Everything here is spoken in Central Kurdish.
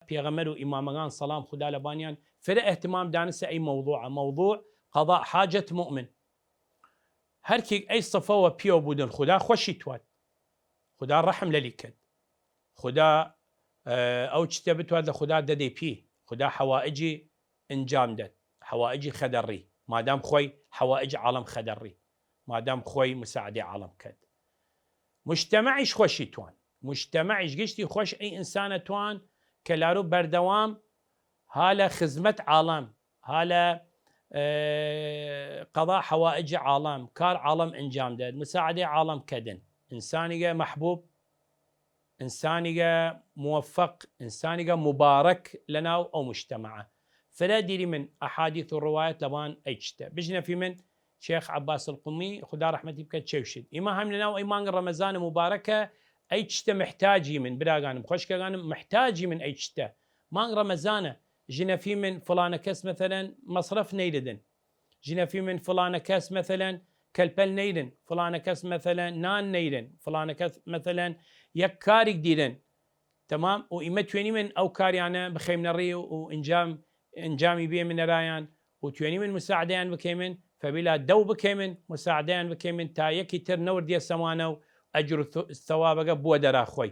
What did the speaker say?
پیغمبر و امامگان سلام خدا لبانیان فرا اهتمام دانس اي موضوع قضاء حاجة مؤمن هركي اي صفوة بيو بودن خدا خوشي توات خدا رحم لليكد خدا او تبتوات لخدا ددي بي خدا حوائجي انجام دد حوائجي خدري ما دام خوي حوائج عالم خدري ما دام خوي مساعدة عالم كد مجتمعش خوشي توان مجتمعش قشتي خوش اي انسان توان كلارو بردوام هالا خدمة عالم هالا قضاء حوائج عالم كار عالم انجام داد مساعدة عالم كدن انسانية محبوب انسانية موفق انسانية مبارك لنا او مجتمعه فلا ديري من احاديث الروايات لبان اجتا بجنا في من شيخ عباس القمي خدا رحمتي بك تشوشد اما هم لنا وايمان رمضان مباركه ايشتا محتاجي من براغان خوش كان محتاجي من ايشتا مان رمضان جينا في من فلان كاس مثلا مصرف نيلدن جينا في من فلان كاس مثلا كلبل نيلن فلان كاس مثلا نان نيلن فلان كاس مثلا يكارك ديرن تمام وإما تويني من او كاريانا بخيم نري وانجامي بيه من رايان وتويني من مساعدين بكيمن فبلا دو بكيمن مساعدين بكيمن تا يكي تر نور دي السمانو اجر الثواب بو درا خوي